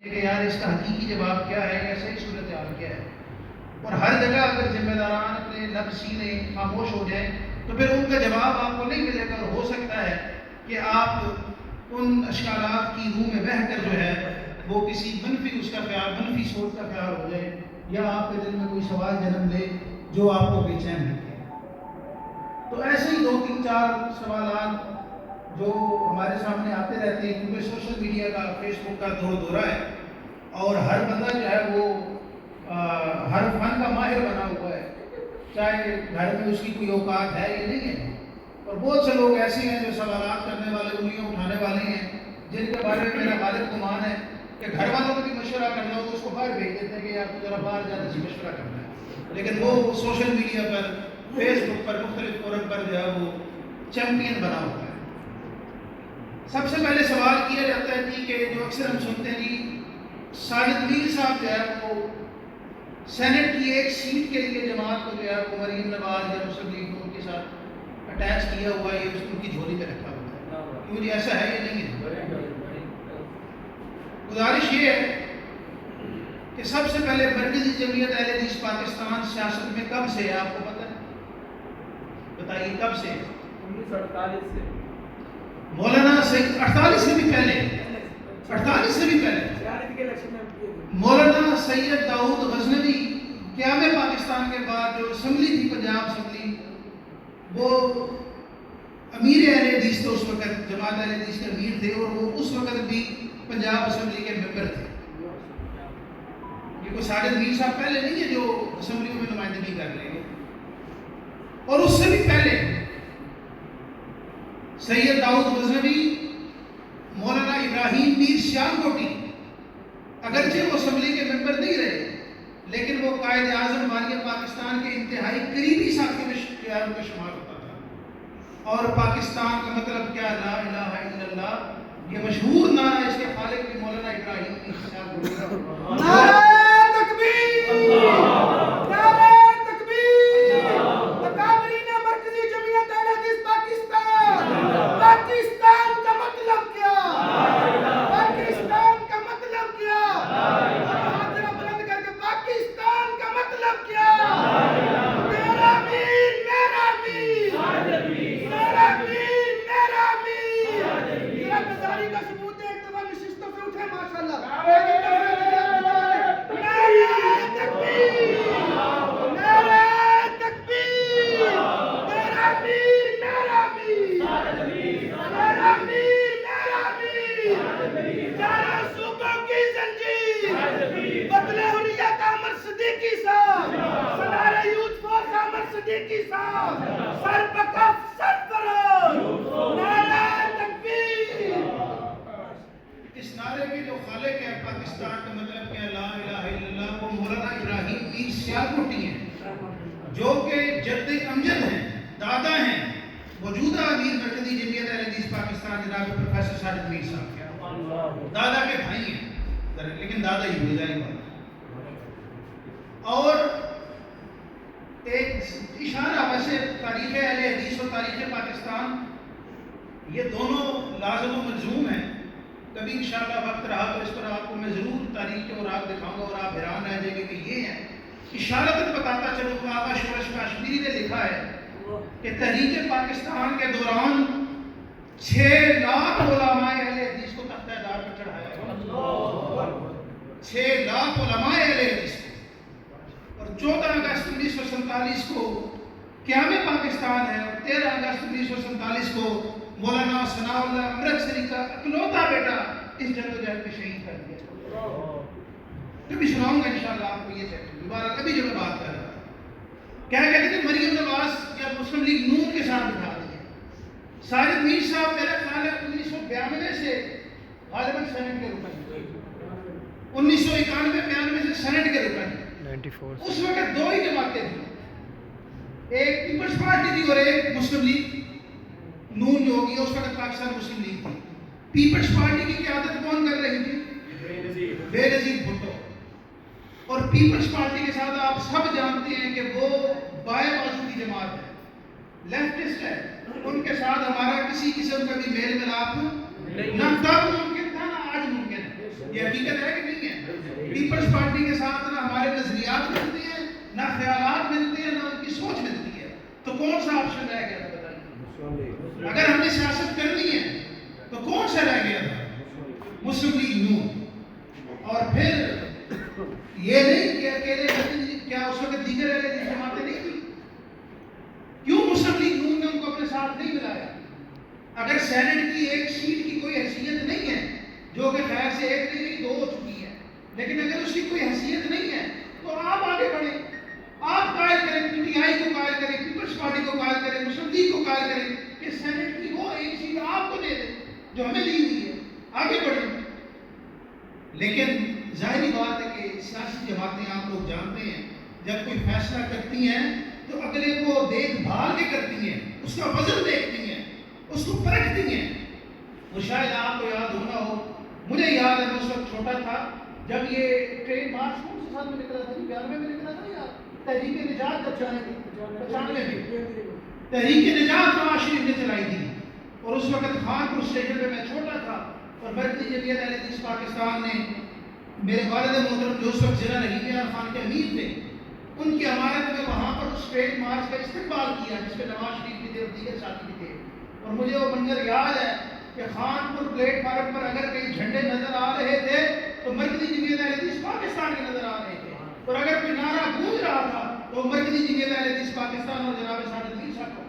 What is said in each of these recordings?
کہ یار اس کا حقیقی جواب کیا ہے یا صحیح صورتحال کیا ہے. اور ہر جگہ اگر ذمہ داران اپنے لب سینے خاموش ہو جائیں تو پھر ان کا جواب آپ کو نہیں ملے گا، اور ہو سکتا ہے کہ آپ ان اشکالات کی روح میں بہہ کر جو ہے وہ کسی منفی اس کا خیال، منفی سوچ کا خیال ہو جائے، یا آپ کے دل میں کوئی سوال جنم لے جو آپ کو بے چین رکھے. تو ایسے ہی 2-3-4 سوالات جو ہمارے سامنے آتے رہتے ہیں، کیونکہ سوشل میڈیا کا، فیس بک کا دورہ ہے، اور ہر بندہ جو ہے وہ ہر فن کا ماہر بنا ہوا ہے، چاہے گھر میں اس کی کوئی اوقات ہے یا نہیں ہے. اور بہت سے لوگ ایسے ہیں جو سوالات کرنے والے، انگلیاں اٹھانے والے ہیں، جن کے بارے میں میرا غالب گمان ہے کہ گھر والوں کو بھی مشورہ کرنا ہو تو اس کو باہر بھیج دیتے ہیں کہ یار تو ذرا باہر جانے سے مشورہ کرنا ہے، لیکن وہ سوشل میڈیا پر، فیس بک پر، مختلف فورم پر جو ہے وہ چیمپئن بنا ہوا ہے. سب سے پہلے سوال کیا جاتا ہے جی کہ جو اکثر ہم سنتے ہیں جی ساجد میر صاحب جو ہے وہ سینٹ کی ایک سیٹ کے لیے جماعت کو جو ہے وہ مریم نواز یا مسلم لیگ کو ان کے ساتھ اٹیچ کیا ہوا ہے، یہ ان کی جھولی میں رکھا ہوا ہے. کیوں جی ایسا ہے یا نہیں ہے؟ گزارش یہ ہے کہ سب سے پہلے مرکزی جمعیت اہل حدیث پاکستان سیاست میں کب سے ہے، آپ کو پتہ ہے؟ بتائیے کب سے؟ 1948 سے. مولانا سید 48 سے بھی پہلے، 48 سے بھی پہلے مولانا سید داؤد غزنوی قیام پاکستان کے بعد جو اسمبلی تھی، پنجاب اسمبلی، وہ امیر اہل حدیث تھے اس وقت، جماعت اہل حدیث کے امیر تھے، اور وہ اس وقت بھی پنجاب اسمبلی کے ممبر تھے. یہ کوئی ساجد میر صاحب پہلے نہیں ہے جو اسمبلی میں نمائندگی کر رہے ہیں. اور اس سے بھی پہلے سید داؤد غزنوی، مولانا ابراہیم میر سیالکوٹی، اگرچہ وہ اسمبلی کے ممبر نہیں رہے لیکن وہ قائد اعظم والی پاکستان کے انتہائی قریبی ساتھی میں ان کا شمار ہوتا تھا. اور پاکستان کا مطلب کیا، لا الہ الا اللہ، یہ مشہور نعرہ اس کے خالق بھی مولانا ابراہیم میر سیالکوٹی کا. نعرہ تکبیر، نعرہ تکبیر، اکابرین مرکزی جمعیت اہل حدیث پاکستان. پاکستان کا مطلب کیا؟ پاکستان کا مطلب کیا؟ ہاتھ ذرا بلند کر کے، پاکستان کا مطلب کیا؟ میرا میر، میرا میر، میرا میر، میرا میر. ذرا بیداری کا ثبوت دے، ایک دفعہ نشستوں سے اٹھے ماشاءاللہ. نعرہ تکبیر، نعرہ تکبیر، میرا میر، میرا میر، میرا میر، میرا میر. چاروں صوبوں کی زنجیر، بدلے حریت عمر صدیقی صاحب، سالار یوتھ فورس عمر صدیقی صاحب، سر بکف سر فروغ. نعرہ تکبیر. اس نعرے کے جو خالق ہے پاکستان کا مطلب کیا، لا الہ الا اللہ، وہ مولانا ابراہیم میر سیالکوٹی ہیں، جو کہ جد امجد ہیں، دادا ہیں موجودہ امیر مرکزی جمعیت اہل حدیث پاکستان جناب پروفیسر ساجد میر صاحب کے. دادا کے بھائی ہیں، لیکن دادا ہی ہوئے ظاہر بات. اور ایک اشارہ، ویسے تاریخ اہل حدیث اور تاریخ پاکستان یہ دونوں لازم و ملزوم ہیں. کبھی انشاءاللہ وقت رہا تو اس پر آپ کو میں ضرور تاریخ کے اوراق دکھاؤں گا اور آپ حیران رہ جائیں گے کہ یہ ہیں. اشارتاً بتاتا چلوں کہ آقا شورش کاشمیری نے لکھا ہے کہ تحریک پاکستان کے دوران 6 لاکھ علماء اہل حدیث کو تختہ دار پر چڑھایا گیا. 6 لاکھ علماء اہل حدیث کو. اور 14 اگست 1947 کو قیام پاکستان ہے، اور 13 اگست 1947 کو مولانا ثناء اللہ امرتسری کا اکلوتا بیٹا اس جدوجہد میں شہید کر دیا. کبھی سناؤں گا انشاءاللہ آپ کو یہ چیپٹر. دوبارہ کبھی جو میں بات کر رہا تھا، کیا کہتے تھے مریم نواز یا مسلم لیگ نون کے ساتھ بٹھا دیا. ساجد میر صاحب میرا خیال ہے 1992 سے غالباً سینٹ کے رکن ہوئے، 1991-92 سے سینٹ کے رکن. اس وقت 2 ہی جماعتیں تھیں، ایک پیپلز پارٹی تھی اور ایک مسلم لیگ نون جو ہوگی، اس وقت پاکستان مسلم لیگ تھی. پیپلز پارٹی کی قیادت کون کر رہی تھی؟ بے نظیر بھٹو. اور پیپلز پارٹی کے ساتھ آپ سب جانتے ہیں کہ وہ بائیں بازو کی جماعت ہے، لیفٹسٹ ہے. ان کے ساتھ ہمارا کسی قسم کا بھی میل ملاپ نہ تب ممکن تھا نہ آج ممکن ہے. یہ حقیقت ہے کہ نہیں ہے؟ پیپلز پارٹی کے ساتھ نہ ہمارے نظریات ملتے ہیں، نہ خیالات ملتے ہیں، نہ ان کی سوچ ملتی ہے، تو کون سا آپشن رہ گیا تھا بتائیے؟ اگر ہم نے سیاست کرنی ہے تو کون سا رہ گیا تھا؟ مسلم لیگ نون۔ اور پھر یہ نہیں کہ اکیلے کیا اس وقت دیگر اہل جماعتیں نہیں تھی؟ کیوں مسلم لیگ نون نے ان کو اپنے ساتھ نہیں ملایا؟ اگر سینٹ کی ایک سیٹ کی کوئی حیثیت نہیں ہے، جو کہ خیر سے ایک نہیں دو ہو چکی ہے، لیکن اگر اس کی کوئی حیثیت نہیں ہے تو آپ آگے بڑھیں، آپ قائل کریں، پی ٹی آئی کو قائل کریں، پیپلز پارٹی کو قائل کریں، مسلم لیگ کو قائل کریں کہ سینٹ کی وہ ایک سیٹ آپ کو دے دیں جو ہمیں دی ہوئی ہے، آگے بڑھیں۔ لیکن ظاہری بات ہے کہ سیاسی جماعتیں آپ لوگ جانتے ہیں جب کوئی فیصلہ کرتی ہیں تو اگلے کو دیکھ بھال کے کرتی ہیں، اس کا وزن دیکھتی ہیں، اس کو پرکھتی ہیں۔ وہ شاید آپ کو یاد ہونا ہو، مجھے یاد ہے میں اس وقت چھوٹا تھا جب یہ ٹرین مارچ کون سے سال میں نکلا تھا؟ 92 میں نکلا تھا یا تحریک نجات جب چلائی تھی؟ 95 میں تحریک نجات نواز شریف نے چلائی تھی، اور اس وقت خانپور اسٹیشن پہ میں چھوٹا تھا، اور مرکزی جمعیت اہل حدیث پاکستان نے میرے والد محترم جو اس وقت ضلع رحیم یار خان کے امیر تھے، ان کی عمارت میں وہاں پر اس ٹرین مارچ کا استقبال کیا جس میں نواز شریف بھی تھے اور دیگر ساتھی بھی تھے۔ اور مجھے وہ منظر یاد ہے کہ خانپور پلیٹ فارم پر اگر کئی جھنڈے نظر آ رہے تھے تو مرکزی جمعیت اہل حدیث پاکستان کے نظر آ رہے تھے، اور اگر کوئی نعرہ گونج رہا تھا تو مرکزی جمعیت اہل حدیث پاکستان اور جناب سعادت میر صاحب کو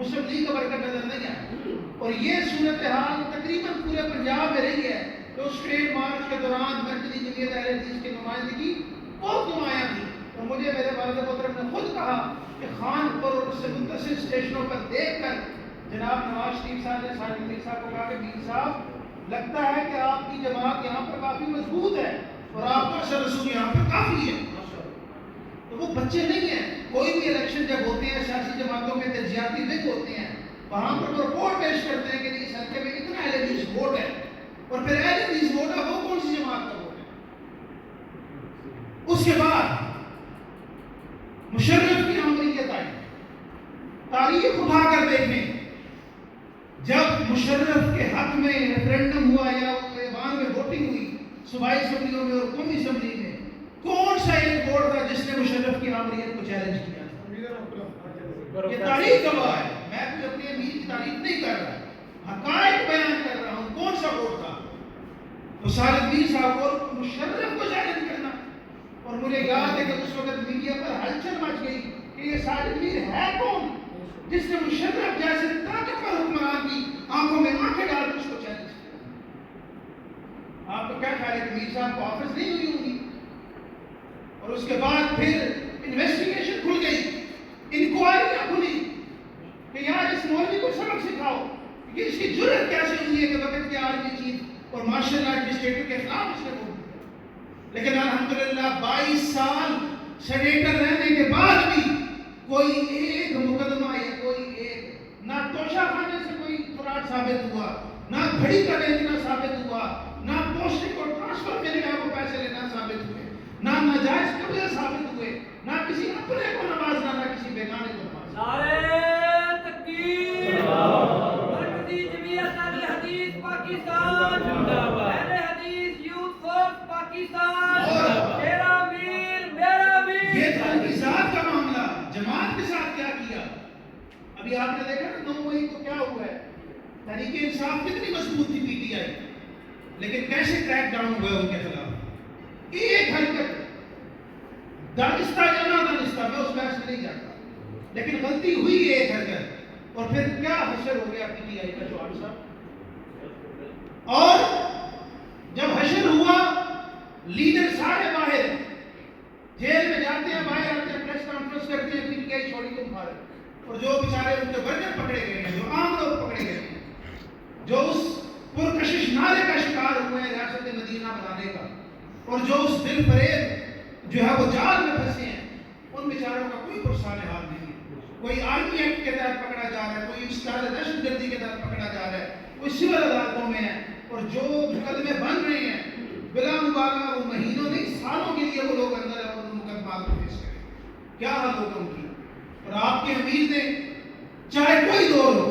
مسلم لیگ کا برکت نظر نہیں آیا۔ اور یہ صورتحال تقریباً پورے پنجاب میں رہی ہے کہ اس ٹرین مارچ کے دوران مرکزی جمعیت اہل حدیث کی نمائندگی بہت نمایاں تھی، اور مجھے میرے والد محترم نے خود کہا کہ خانپور اور اس سے متصل اسٹیشنوں پر دیکھ کر جناب نواز شریف صاحب نے سعادت میر صاحب کو کہا کہ میر صاحب لگتا ہے کہ آپ کی جماعت یہاں پر کافی مضبوط ہے اور آپ کا اثر رسوخ یہاں پر کافی ہے۔ تو وہ بچے نہیں ہیں، کوئی بھی الیکشن جب ہوتے ہیں سیاسی جماعتوں کے تجزیاتی ونگ ہوتے ہیں، وہاں پر وہ رپورٹ پیش کرتے ہیں کہ اس حلقے میں اتنا اہل حدیث ووٹ ہے، اور پھر اہل حدیث ووٹ ہے وہ کون سی جماعت کا ووٹ ہے۔ اس کے بعد مشرف کی عملیت آئی، تاریخ اٹھا کر دیکھیں، جب مشرف کے حق میں ریفرینڈم ہوا یا ایوان میں ووٹنگ ہوئی صوبائی اسمبلیوں میں اور قومی اسمبلی میں، کون سا ایک ووٹ تھا جس نے مشرف کی عملیت کو چیلنج کیا تھا؟ یہ تاریخ گواہ ہے، میں کوئی اپنی امیر کی تعریف نہیں کر رہا، حقائق بیان کر رہا ہوں۔ کون سا ووٹ تھا؟ تو سعادت میر صاحب کو مشرف کو چیلنج کرنا، اور مجھے یاد ہے کہ اس وقت میڈیا پر ہلچل مچ گئی کہ یہ سعادت میر ہے کون جس نے مشرف جیسے طاقتور حکمران کی آنکھوں میں آنکھیں ڈال کر اس کو چیلنج کیا۔ آپ کو کیا خیال ہے کہ میر صاحب کو آفس نہیں ہوئی ہوگی؟ اور اس کے بعد پھر انویسٹیگیشن کھل گئی، انکوائریاں کھلی کہ یار اس مولوی کو سبق سکھاؤ کہ اس کی جرأت کیسے ہوئی ہے کہ وقت کے عالمی چیز اور ماشاء اللہ ایڈمنسٹریٹر کے خلاف اس نے بول دیا۔ لیکن الحمدللہ 22 سال سینیٹر رہنے کے بعد بھی کوئی ایک مقدمہ یا کوئی ایک نہ توشہ خانے سے کوئی فراڈ ثابت ہوا، نہ گھڑی کا بیچنا ثابت ہوا، نہ پوسٹنگ اور ٹرانسفر کے لیے وہ پیسے لینا ثابت ہوئے، نہ ناجائز قبضے ثابت ہوئے، نہ کسی اپنے کو نوازنا نہ کسی بیگانے کو نوازنا۔ نعرہ تکبیر، مرکزی جمعیت اہل حدیث پاکستان، اہل حدیث یوتھ فورس پاکستان، میرا امیر میرا امیر۔ یہ تنقیدات کا معاملہ جماعت کے ساتھ کیا کیا؟ ابھی آپ نے دیکھا نا 9 مئی کو کیا ہوا ہے، تحریک انصاف کتنی مضبوط تھی پی ٹی آئی، لیکن کیسے کریک ڈاؤن ہوا ان کے خلاف۔ ایک حرکت دانستہ یا نہ دانستہ میں اس بحث میں نہیں جاتا، لیکن غلطی ہوئی ایک حرکت، اور پھر کیا حشر ہو گیا پی ٹی آئی کا جواب صاحب۔ اور جب حشر ہوا لیڈر سارے باہر جیل میں جاتے ہیں، باہر آتے ہیں، پریس کانفرنس کرتے ہیں، پی ٹی آئی چھوڑی تم بھارت، اور جو بیچارے ان کے ورکر پکڑے گئے ہیں، جو عام لوگ پکڑے گئے ہیں، جو اس پرکشش نعرے کا شکار ہوئے ہیں ریاست مدینہ بنانے کا، اور جو اس دل فریب جو ہے وہ جال میں پھنسے ہیں، ان بیچاروں کا کوئی پرسان حال نہیں ہے۔ کوئی آرمی ایکٹ کے تحت پکڑا جا رہا ہے، کوئی اشتہار دہشت گردی کے تحت پکڑا جا رہا ہے، کوئی سول عدالتوں میں ہے، اور جو مقدمے بن رہے ہیں بلا مبالغہ وہ مہینوں نہیں سالوں کے لیے وہ لوگ اندر ہیں اور ان مقدمات کو پیش کریں۔ کیا حال ہوگا ان کی؟ اور آپ کے امیر نے چاہے کوئی دور ہو،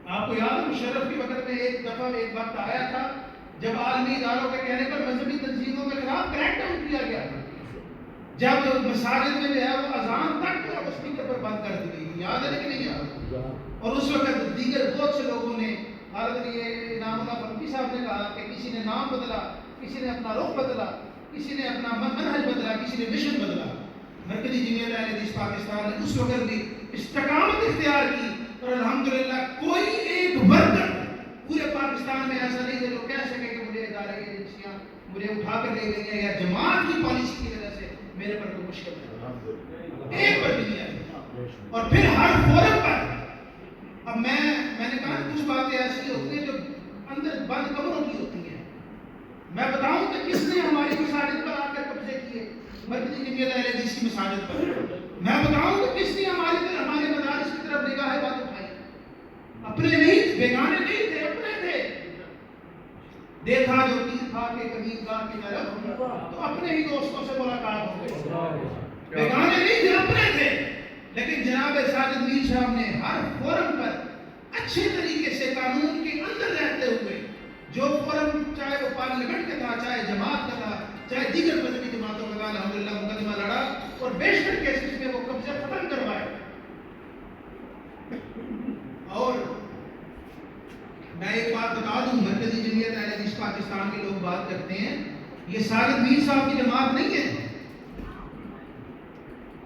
آپ کو یاد ہے مشرف کے وقت میں ایک دفعہ ایک وقت آیا تھا جب عالمی اداروں کے کہنے پر مذہبی تنظیموں کے خلاف کریک ڈاؤن کیا گیا تھا، جب مساجد میں جو ہے وہ اذان تک اسپیکر پر بند کر دی گئی تھی، یاد ہے کہ نہیں یاد؟ اور اس وقت دیگر بہت سے لوگوں نے، حالانکہ یہ انعام اللہ فلکی صاحب نے کہا کہ کسی نے نام بدلا، کسی نے اپنا رخ بدلا، کسی نے اپنا منہج بدلا، کسی نے مشن بدلا، مرکزی جمعیت اہل حدیث پاکستان نے اس وقت بھی استقامت اختیار کی، اور الحمدللہ کوئی ایک ورکر پورے پاکستان میں ایسا نہیں ہے جو کہہ سکے کہ مجھے ادارے ایجنسیاں مجھے اٹھا کر لے گئی ہیں یا جماعت کی پالیسی کی وجہ سے میرے پر کوئی مشکل ہے، ایک پر بھی نہیں ہے۔ اور پھر ہر فورم پر، اب میں نے کہا کچھ باتیں ایسی ہوتی ہیں جو اندر بند کمروں کی ہوتی ہیں، میں بتاؤں کہ کس نے ہماری مساجد پر آ کر قبضے کیے، مرکزی جمعیت اہل حدیث کی مساجد پر، میں بتاؤں کہ کس نے ہمارے مدارس کی طرف نگاہ بات اٹھائی، اپنے نہیں، بیگانے نہیں تھے، اپنے تھے، دیکھا جو تیر کھا کے قمیض گاہ کی طرف تو اپنے ہی دوستوں سے ملاقات ہو گئی، بیگانے نہیں تھے، اپنے تھے۔ لیکن جناب ساجد میر صاحب نے ہر فورم پر اچھے طریقے سے قانون کے اندر رہتے ہوئے، جو فورم چاہے وہ پارلیمنٹ کا تھا، چاہے جماعت کا تھا، چاہے دیگر مذہبی جماعتوں کا تھا، الحمدللہ مقدمہ لڑا اور بیشتر کیسز میں وہ قبضے ختم کروائے۔ اور میں ایک بات بتا دوں، مرکزی جمعیت اہل حدیث پاکستان کے لوگ بات کرتے ہیں، یہ ساجد میر صاحب کی جماعت نہیں ہے۔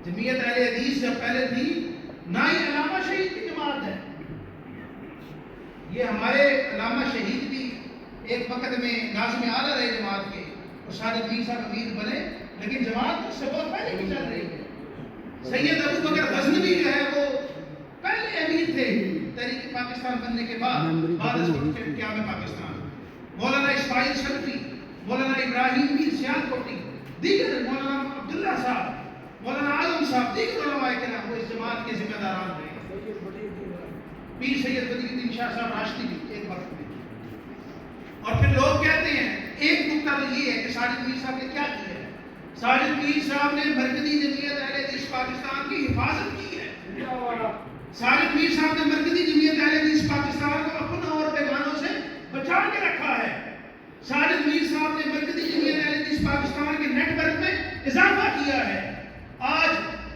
جمعیت اہل حدیث جب پہلے تھی، نہ ہی علامہ شہید کی جماعت ہے، یہ ہمارے علامہ شہید بھی ایک وقت میں ناظم اعلیٰ رہے جماعت کے، اور ساجد میر صاحب امیر بنے، لیکن جماعت اس سے بہت پہلے کی چل رہی ہے۔ سید ابو بکر غزنوی جو ہے وہ پہلے امیر تھے تحریک پاکستان بننے کے بعد از قیام پاکستان۔ مولانا اسماعیل شرفی، مولانا ابراہیم میر سیال کوٹی، دیگر مولانا عبداللہ صاحب، مولانا عالم صاحب، دیگر علماء کرام وہ اس جماعت کے ذمہ داران رہے۔ پیر سید بدر الدین شاہ صاحب راشدی بھی ایک وقت میں۔ اور پھر لوگ کہتے ہیں، ایک نکتہ تو یہ ہے کہ ساجد میر صاحب نے کیا کیا ہے۔ ساجد میر صاحب نے مرکزی جمعیت اہل حدیث پاکستان کی حفاظت کی ہے۔ ساجد میر صاحب نے مرکزی جمعیت اہل حدیث پاکستان کو اپنوں اور بیگانوں سے بچا کے رکھا ہے۔ ساجد میر صاحب نے مرکزی جمعیت اہل حدیث پاکستان کے نیٹ ورک میں اضافہ کیا ہے۔ آج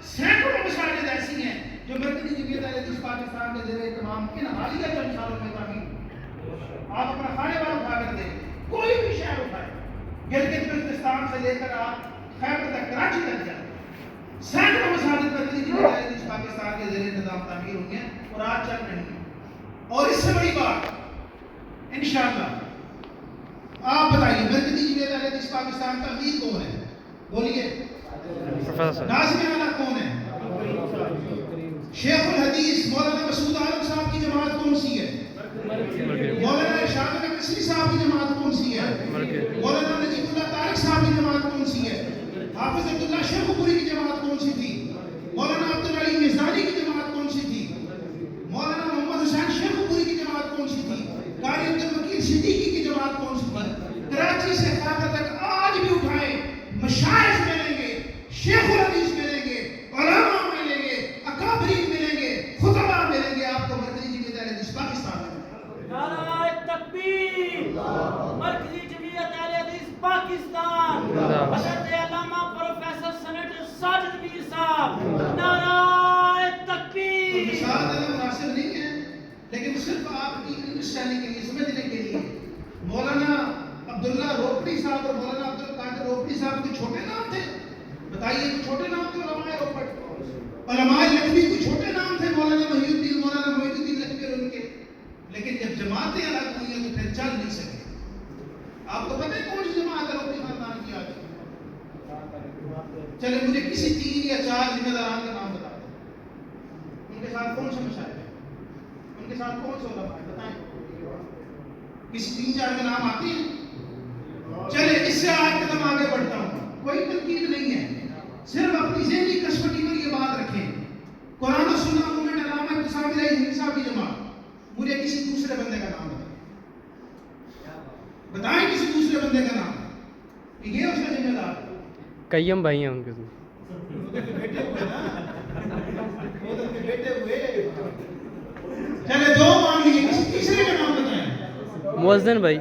سینکڑوں مساجد ایسی ہیں جو مرکزی جمعیت اہل حدیث پاکستان کے زیر اہتمام ان حالیہ چند سالوں میں تعمیر ہوئی۔ آپ اپنا کھانے والا اٹھا کر دیں، کوئی بھی شہر اٹھائے، گلگت بلتستان سے لے کر آپ خیبر تک، کراچی تک جائیں، سینکڑوں مساجد مرکزی جمعیت اہل حدیث پاکستان کے زیر انتظام تعمیر ہوئی ہیں اور آج چل رہی ہیں۔ اور اس سے بڑی بات انشاءاللہ آپ بتائیے، مرکزی جمعیت اہل حدیث پاکستان کا امیر کون ہے؟ بولیے۔ ناظم اعلیٰ کون ہے؟ شیخ الحدیث مولانا مسعود عالم صاحب کی جماعت کون سی ہے؟ مولانا ارشاد احمد مصری صاحب کی جماعت کون سی ہے؟ مولانا نجیب اللہ طارق صاحب کی جماعت کون سی ہے؟ حافظ عبداللہ شیخ پوری کی جماعت کون سی تھی؟ مولانا عبدالعلی میزانی کی جماعت کون سی تھی؟ مولانا محمد حسین شیخ پوری کی جماعت کون سی تھی؟ قاری عبدالوکیل صدیقی کی جماعت کون سی تھی؟ کراچی سے خیبر تک آج بھی اٹھائیں، مشائخ ملیں گے، شیخ الحدیث ملیں گے، علماء ملیں گے، اکابرین ملیں گے، خطباء ملیں گے، آپ کو مرکزی جمعیت اہل حدیث پاکستان میں۔ نعرہ تکبیر، مرکزی جمعیت اہل حدیث پاکستان، حضرت علامہ پروفیسر سینیٹر ساجد میر صاحب، نعرہ تکبیر۔ مثال دینا مناسب نہیں ہے، لیکن صرف آپ کی انڈرسٹینڈنگ کے لیے، سمجھنے کے لیے، مولانا عبداللہ روپڑی صاحب اور مولانا عبدالقادر روپڑی صاحب کوئی چھوٹے نام تھے؟ بتائیے، کوئی چھوٹے نام تھے علماء روپڑ؟ علماء لکھوی کوئی چھوٹے نام تھے؟ مولانا محی الدین، مولانا محی الدین لکھوی اور ان کے، لیکن جب جماعتیں الگ ہوئی ہیں تو پھر چل نہیں سکے۔ آپ کو پتہ ہے کون سی جماعت ہے روپڑی خاندان کی آج؟ چلے مجھے کسی 3 یا 4 ذمہ داران کا نام بتا دیں، ان کے ساتھ کون سے مشاہد ہیں، ان کے ساتھ کون سے علماء ہیں، بتائیں کسی 3-4 کے نام آتے ہیں؟ چلے اس سے آج قدم آگے بڑھتا ہوں، کوئی تنقید نہیں ہے، صرف اپنی ذہنی کشمکش پر یہ بات رکھیں، قرآن و سنت موومنٹ علامہ ابتسام الہی ہند صاحب کی جماعت، مجھے کسی دوسرے بندے کا نام بتائیں کسی دوسرے بندے کا نام، یہ اس کا ذمہ دار قیم بھائی ہیں ان کے چلے 2 مان لیجیے، کسی تیسرے کا نام بتائیں۔ مؤذن بھائی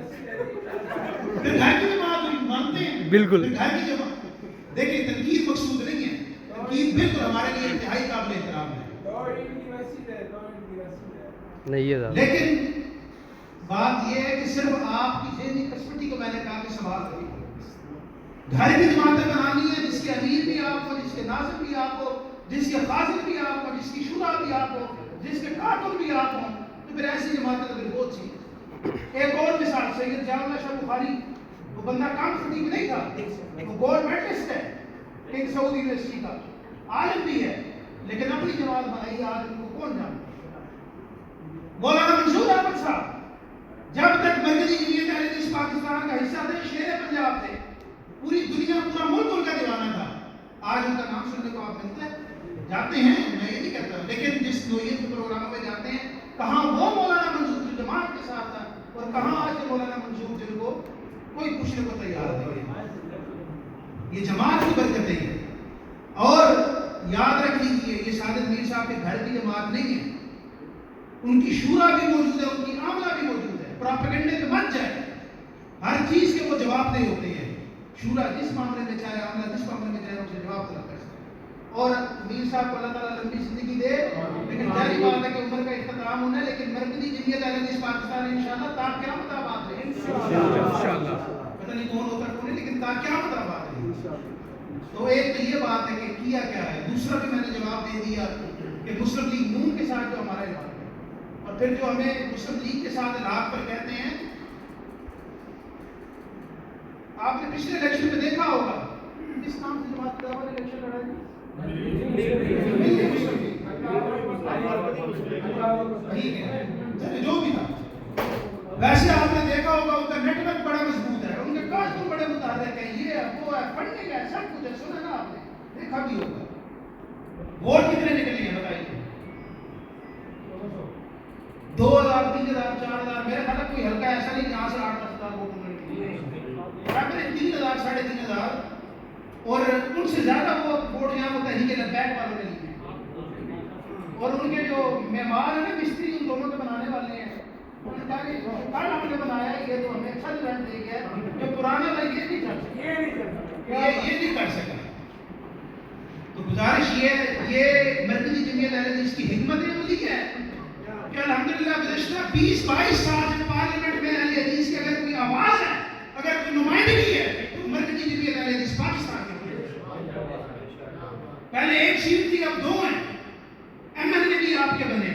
پھر گھر کی جماعت ہوئی، مانتے ہیں بالکل۔ پھر گھر کی جماعت، دیکھیں تنقید مقصود نہیں ہے، تنقید بالکل ہمارے لیے انتہائی قابل احترام ہے، نہیں ہے صاحب، لیکن بات یہ ہے کہ صرف آپ کی ذہنی قسمتی کو میں نے کہا کہ سوال کریں، گھر کی جماعتیں بنانی ہے جس کے امیر بھی آپ کو، جس کے ناظم بھی آپ کو، جس کے خازن بھی آپ کو، جس کی شورا بھی آپ کو، جس کے کارکن بھی آپ ہوں، تو پھر ایسی جماعتیں تو پھر بہت سی۔ ایک اور مثال، سید جامع اللہ شاہ بخاری، وہ بندہ کام خطیب نہیں تھا، وہ گولڈ میڈلسٹ ہے کنگ سعود یونیورسٹی کا، عالم بھی ہے، لیکن اپنی جماعت بنائی، عالم کو کون جانتا؟ مولانا منصور احمد صاحب جب تک مرکزی جمعیت اہل حدیث پاکستان کا حصہ تھے، شیر پنجاب تھے، پوری دنیا پورا ملک ان کا دیوانہ تھا، آج ان کا نام سننے کو آپ ملتا ہے، جاتے ہیں، میں یہ نہیں کہتا، لیکن جس نوعیت کے پروگراموں میں جاتے ہیں، کہاں وہ مولانا منصور جو جماعت کے ساتھ تھا، اور کہاں آج کے مولانا منصور جن کو کوئی پوچھنے کو تیار نہیں ہے۔ یہ جماعت کی برکتیں ہیں، اور یاد رکھ لیجیے یہ سعادت میر صاحب کے گھر کی جماعت نہیں ہے، ان کی شورا بھی موجود ہے، ان کی عاملہ بھی موجود ہے، پراپیگنڈے میں مت جائے، ہر چیز کے وہ جواب دہ ہوتے ہیں، شورا جس معاملے میں چاہے، عاملہ جس معاملے میں چاہے، اسے جواب طلب کر سکتے ہیں، اور میر صاحب کو اللہ تعالیٰ لمبی زندگی دے، لیکن ظاہری بات ہے کہ عمر کا اختتام ہونا ہے، لیکن مرکزی جمعیت اہل حدیث پاکستان انشاءاللہ تا قیامت آباد رہے، انشاءاللہ، پتہ نہیں کون ہوتا کون ہے، لیکن تا قیامت آباد رہے۔ تو ایک تو یہ بات ہے کہ کیا کیا ہے، دوسرا بھی میں نے جواب دے دیا کہ مسلم لیگ نون کے ساتھ جو ہمارا علاقہ ہے، اور پھر جو ہمیں مسلم لیگ کے ساتھ علاق پر کہتے ہیں، آپ نے پچھلے الیکشن میں دیکھا ہوگا کس نام سے جماعت دعوت الیکشن لڑائی تھی؟ ٹھیک ہے، جو بھی تھا، ویسے آپ نے دیکھا ہوگا ان کا نیٹ ورک بڑا مضبوط ہے، ان کے کارکن بڑے متحرک ہیں، یہ ہے وہ ہے، فنڈنگ ہے، سب کچھ ہے، سنا نا آپ نے، دیکھا بھی ہوگا۔ ووٹ کتنے نکلے ہیں بتائیے؟ 2000 3000 4000، میرے خیال کوئی ہلکا ایسا نہیں جہاں سے 8-10 ہزار ووٹ نکلے، 3000 3500، اور ان سے زیادہ وہ ووٹ یہاں کو تحریک لبیک والوں نے لیے ہیں، اور ان کے جو معمار ہیں نا، مستری ان دونوں کے بنانے والے ہیں، انہوں نے کہا کہ کل ہم نے بنایا ہے، یہ تو ہمیں اچھا رزلٹ دے گیا، جو پرانا تھا یہ نہیں کر سکا، یہ نہیں کر سکا۔ تو گزارش یہ مرکزی جمعیت اہل حدیث کی حکمت عملی ہے کہ الحمدللہ گزشتہ 20-22 سال سے پارلیمنٹ میں اہل حدیث کی اگر کوئی آواز ہے، اگر کوئی نمائندگی ہے، تو مرکزی جمعیت اہل حدیث پاکستان کی پہلے ایک سیٹ تھی، اب 2 ہیں، ایم ایل اے بھی آپ کے بنے،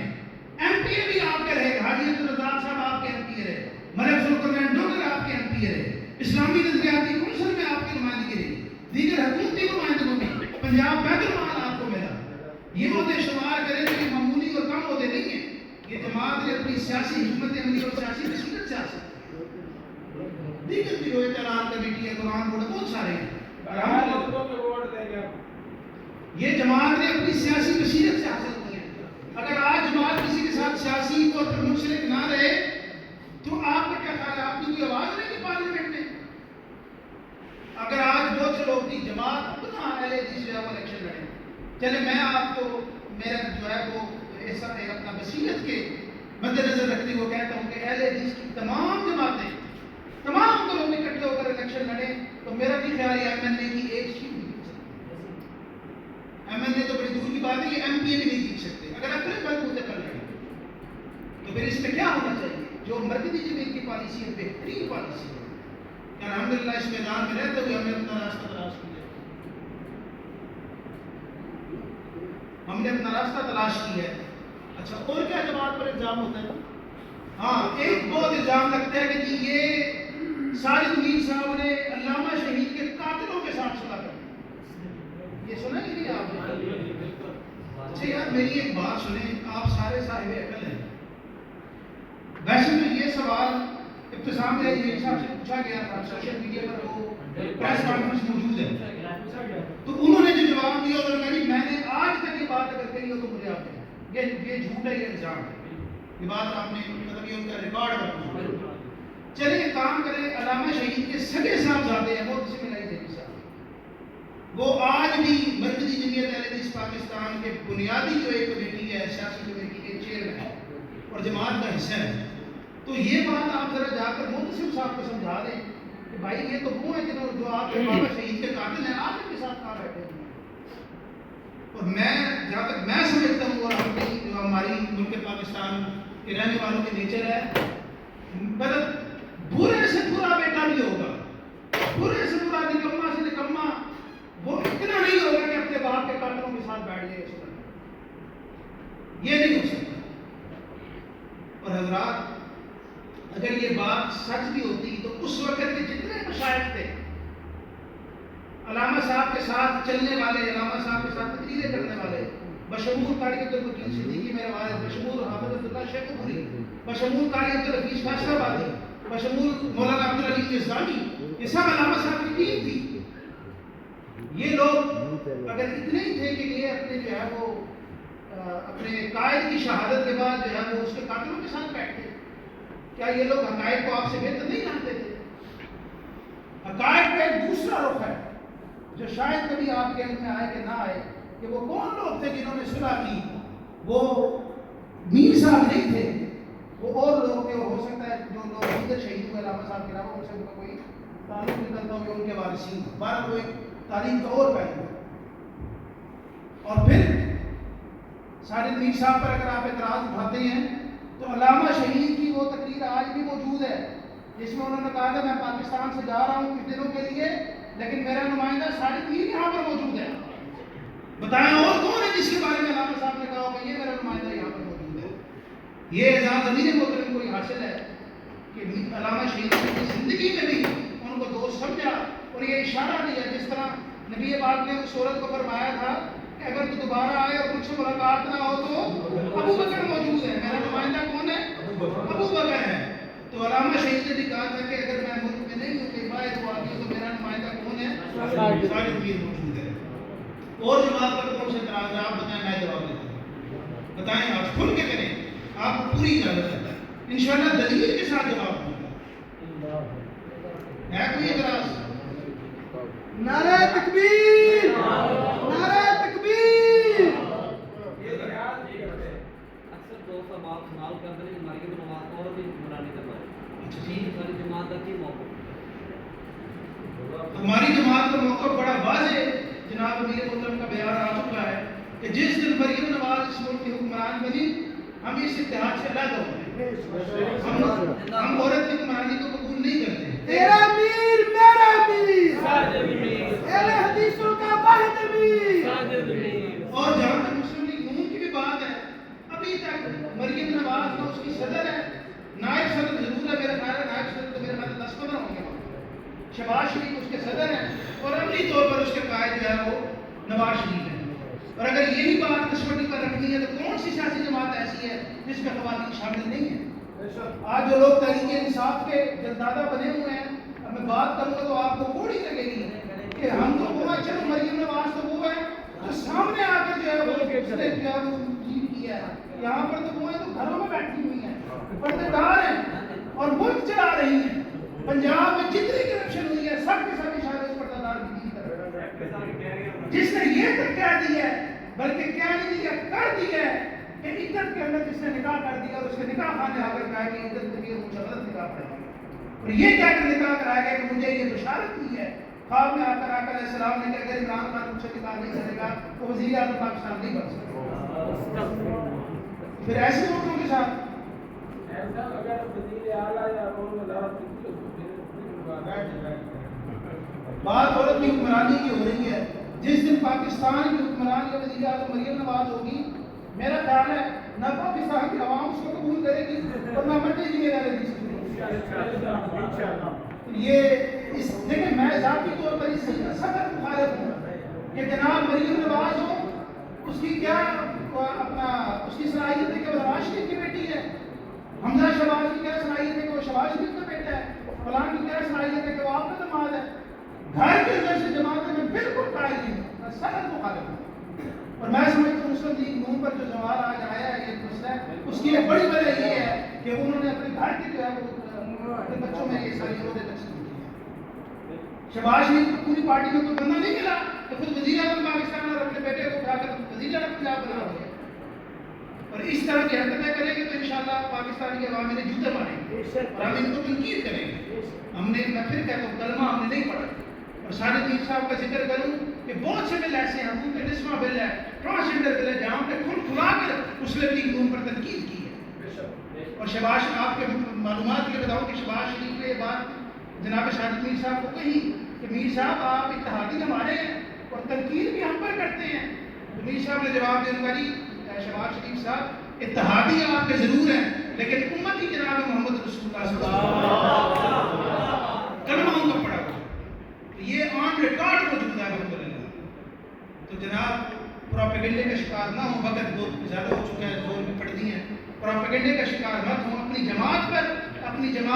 ایم پی اے بھی آپ کے رہے، حاجی عبدالرزاق صاحب آپ کے ایم پی اے رہے، ملک ذوالقرنین ڈوگر آپ کے ایم پی اے رہے، اسلامی نظریاتی کونسل میں آپ کی نمائندگی رہی، دیگر حکومتی نمائندگوں میں پنجاب بیت المال آپ کو ملا۔ یہ عہدے شمار کریں تو یہ معمولی اور کم عہدے نہیں ہیں، یہ جماعت نے اپنی سیاسی حکمت عملی اور سیاسی بصیرت سے حاصل کی۔ دیگر بھی روایت اعلان کمیٹی ہے، قرآن بورڈ ہے، بہت سارے ہیں، یہ جماعت نے اپنی سیاسی بصیرت سے حاصل کی ہے۔ اگر آج جماعت کسی کے ساتھ سیاسی طور پر منسلک نہ رہے تو آپ کا کیا خیال ہے، آپ کی کوئی آواز نہیں ہے پارلیمنٹ میں؟ اگر آج بہت سے لوگ کی جماعت اپنا اہل حدیث جو ہے وہ الیکشن لڑیں، چلے میں آپ کو میرا جو ہے وہ ایسا اپنا بصیرت کے مد نظر رکھتے ہوئے کہتا ہوں کہ اہل حدیث کی تمام جماعتیں، تمام لوگ اکٹھے ہو کر الیکشن لڑیں تو میرا بھی خیال ہے ایم ایل اے کی ایک سیٹ نہیں جیت سکتی، ایم ایل اے تو بڑی دور کی بات ہے کہ ایم پی اے بھی نہیں جیت سکتے، اگر اپنے بلبوتے پر لڑیں تو پھر اس میں کیا ہونا چاہیے؟ جو مرکزی جمعیت کی پالیسی ہے بہترین پالیسی ہے کہ الحمدللہ اس میدان میں رہتے ہوئے ہم نے اپنا راستہ تلاش کیا، ہم نے اپنا راستہ تلاش کیا ہے۔ اچھا اور کیا جماعت پر الزام ہوتا ہے؟ ہاں ایک بہت الزام لگتا ہے کہ جی یہ ساجد میر صاحب نے علامہ شہید کے قاتلوں کے ساتھ صلح کر دی، یہ سنا ہی نہیں آپ نے؟ اچھا یار میری ایک بات سنیں، آپ سارے صاحب عقل ہیں، ویسے تو یہ سوال ابتسام علی صاحب سے پوچھا گیا تھا، سوشل میڈیا پر وہ پریس کانفرنس موجود ہے، تو انہوں نے جو جواب دیا انہوں نے کہا میں نے آج تک یہ بات اگر کہی ہو تو مجھے آپ نے یہ جھوٹ ہے، یہ الزام ہے، یہ بات آپ نے مطلب یہ ان کا ریکارڈ ہے۔ چلیں ایک کام کریں، علامہ شہید کے سگے صاحبزادے ہیں محتسب الہی ظہیر صاحب، وہ آج بھی مرکزی جمعیت اہل حدیث پاکستان کے بنیادی جو ایک کمیٹی ہے، سیاسی کمیٹی کے چیئرمین ہے اور جماعت کا حصہ ہے، تو یہ بات آپ ذرا جا کر محتسب صاحب کو سمجھا دیں کہ بھائی یہ تو وہ ہیں جنہوں جو آپ کے بابا شہید کے قاتل ہیں، آپ ان کے ساتھ کہاں بیٹھے ہیں؟ اور میں جہاں تک میں سمجھتا ہوں اور اپنی جو ہماری ملک پاکستان کے رہنے والوں کے نیچر ہے، مطلب برے سے برا بیٹا بھی ہوگا، برے سے برا نکما سے نکما وہ اتنا نہیں ہوگا کہ اپنے باپ کے قاتلوں کے ساتھ بیٹھ جائے، اس طرح یہ نہیں ہو سکتا۔ اور حضرات اگر یہ بات سچ بھی ہوتی تو اس وقت کے جتنے مشائخ تھے، علامہ صاحب کے ساتھ چلنے والے، علامہ صاحب کے ساتھ تقریریں کرنے والے، بشمول قاری عبدالوکیل صدیقی میرے والد، بشمول حافظ عبداللہ شیخ پوری، بشمول قاری عبدالحفیظ فیصل آبادی، بشمول مولانا عبدالعلی یزدانی، یہ سب علامہ صاحب کی ٹیم تھی۔ یہ لوگ اگر اتنے ہی تھے کہ یہ اپنے جو ہے وہ اپنے قائد کی شہادت کے بعد جو ہے وہ اس کے قاتلوں کے ساتھ بیٹھتے، کیا یہ لوگ حقائق کو آپ سے بہتر نہیں جانتے تھے؟ حقائق کا ایک دوسرا رخ ہے جو شاید کبھی آپ کے علم میں آئے کہ نہ آئے، کہ وہ کون لوگ تھے جنہوں نے صلح کی۔ وہ میر صاحب نہیں تھے، وہ اور لوگ تھے، ہو سکتا ہے جو لوگ دیگر شہید ہوئے علامہ صاحب کے علاوہ ان سے ان کا کوئی تعلق نکلتا ہو ان کے وارثین، بہرحال وہ ایک تاریخ کا اور پہلو ہے۔ اور پھر ساجد میر صاحب پر اگر آپ اعتراض اٹھاتے ہیں تو علامہ شہید کی وہ تقریر آج بھی موجود ہے جس میں انہوں نے کہا کہ میں پاکستان سے جا رہا ہوں کچھ دنوں کے لیے، لیکن میرا نمائندہ ساجد میر یہاں پر موجود ہے۔ بتائیں اور کون ہے جس کے بارے میں علامہ صاحب نے کہا کہ یہ میرا نمائندہ یہاں پر موجود ہے؟ یہ اعزاز امیر محترم کو حاصل ہے کہ علامہ شہید کی زندگی میں بھی ان کو دوست سمجھا اور یہ اشارہ دیا، جس طرح نبی پاک نے اس عورت کو فرمایا تھا کہ اگر تو دوبارہ آئے اور مجھ سے ملاقات نہ ہو تو ابو بکر موجود ہے، میرا نمائندہ کون ہے؟ ابو بکر ہے۔ تو علامہ شہید نے بھی کہا تھا کہ اگر میں ملک میں نہیں ہوں کہ باہر ہوا تو میرا نمائندہ کون ہے؟ ساجد میر موجود ہے۔ اور جماعت پر کون سے اعتراض ہے؟ آپ بتائیں، میں جواب دیتا ہوں۔ بتائیں، آپ کھل کے کریں، آپ کو پوری اجازت ہے، انشاءاللہ دلیل کے ساتھ جواب دوں گا۔ ہے کوئی اعتراض؟ نعرہ تکبیر، نعرہ تکبیر۔ اکثر دوست آپ سوال کرتے ہیں کہ ہماری کی نماز اور بھی حکمرانی کروائی، اچھا ٹھیک ہے، ہماری جماعت کا کی موقع؟ ہماری جماعت کا موقع بڑا واضح ہے، جناب امیر محترم کا بیان آ چکا ہے کہ جس دن مریم نواز اس ملک کی حکمران بنی ہم اس اتحاد سے علیحدہ ہو گئے۔ ہم عورت کی حکمرانی کو قبول نہیں کرتے۔ تیرا میر میرا میر، اہل حدیثوں کا واحد امیر۔ اور جہاں تک مسلم لیگ نون کی بھی بات ہے، ابھی تک مریم نواز جو اس کی صدر ہے، نائب صدر ضرور ہے، میرا خیال ہے نائب صدر تو میرے خیال 10-15 ہوں گے، شہباز شریف اس کے صدر ہیں اور عملی طور پر اس کے قائد جو ہے وہ نواز شریف ہیں۔ اور اگر یہی بات کسوٹی پر رکھنی ہے تو کون سی سیاسی جماعت ایسی ہے جس میں خواتین شامل نہیں ہیں؟ آج جو لوگ تحریک انصاف کے جلدادہ بنے ہوئے ہیں، اب میں بات کروں گا تو آپ کو کوڑی لگے گی کہ ہم تو وہ چلو مریم نواز تو وہ ہے جو سامنے آ کر جو ہے وہ اس نے جو ہے وہ جیت کیا ہے، یہاں پر تو وہ ہے تو گھروں میں بیٹھی ہوئی ہیں، پردے دار ہیں اور ملک چلا رہی ہیں۔ پنجاب میں جتنی کرپشن ہوئی ہے سب کے سب اشارے اس پردہ دار کی طرف، جس نے یہ تک کہہ دی ہے، بلکہ کہہ نہیں دیا کر دی ہے کہ عدت کے اندر جس نے نکاح کر دیا اور اس کے نکاح خانے آ کر کہا کہ عدت کے لیے مجھے غلط نکاح کرایا اور یہ کہہ کر نکاح کرایا گیا کہ مجھے یہ بشارت دی ہے خواب میں آ کر آقا علیہ السلام نے کہ اگر عمران خان مجھ سے نکاح نہیں کرے گا تو وزیر اعظم پاکستان نہیں بن سکتا۔ پھر ایسے لوگوں کے ساتھ بات عورت کی حکمرانی کی ہو رہی ہے۔ جس دن پاکستان کی حکمران یا وزیر اعظم مریم نواز ہوگی، میرا خیال ہے نہ پاکستان کی عوام اس کو قبول کرے گی اور نہ مٹے گی میرا ردی سے۔ یہ اس دیکھیں میں ذاتی طور پر اس سے سخت مخالف ہوں کہ جناب مریم نواز ہو، اس کی کیا اپنا اس کی صلاحیت ہے کہ وہ نواز شریف کی بیٹی ہے، حمزہ شہباز کی کیا صلاحیت ہے کہ وہ شہباز شریف کا بیٹا ہے، فلاں کی کیا صلاحیت ہے کہ وہ آپ کا داماد ہے۔ گھر کے اندر سے جماعت میں بالکل قائل نہیں ہوں، میں سخت مخالف ہوں اور میں سمجھتا ہوں مسلم لیگ نون پر جو سوال آج آیا ہے یہ مسئلہ ہے، اس کی ایک بڑی وجہ یہ ہے کہ انہوں نے اپنے گھر کے جو ہے وہ اپنے بچوں میں یہ ساری عہدے تقسیم کی ہیں۔ شہباز شریف کو پوری پارٹی میں کوئی بندہ نہیں ملا تو خود وزیر اعظم پاکستان اور اپنے بیٹے کو اٹھا کر وزیر اعظم پنجاب بنا دیا۔ اور اس طرح کی حرکتیں کریں گے تو انشاءاللہ پاکستان کی عوام انہیں جوتے ماریں گے اور ہم ان کو تنقید کریں گے. ہم نے میں پھر کہتا ہوں کلمہ ہم نے نہیں پڑھا. اور سارے دین صاحب کا ذکر کروں کہ بہت سے بل ایسے ہیں, حقوق نسواں بل ہے, ٹرانسجنڈر بل ہے, جہاں پہ کھل کھلا کر مسلم لیگ نون پر تنقید کی ہے. اور شہباز آپ کے معلومات کے بتاؤں کہ شہباز شریف نے یہ بات جناب شہادت میر صاحب کو کہی کہ میر صاحب آپ اتحادی ہمارے ہیں اور تنقید بھی ہم پر کرتے ہیں. تو میر صاحب نے جواب دینے والی شہباز شریف صاحب اتحادی آپ کے ضرور ہیں لیکن امتی جناب محمد رسول اللہ صلی اللہ علیہ وسلم کلمہ ان کا پڑھا ہوا. یہ آن ریکارڈ موجود ہے الحمدللہ. تو جناب پروپیگنڈے کا شکار نہ ہوں, وقت بہت زیادہ ہو چکا ہے, زور بھی پڑ دی ہیں, پروپیگنڈے کا شکار مت ہوں, اپنی جماعت پر اپنی جماعت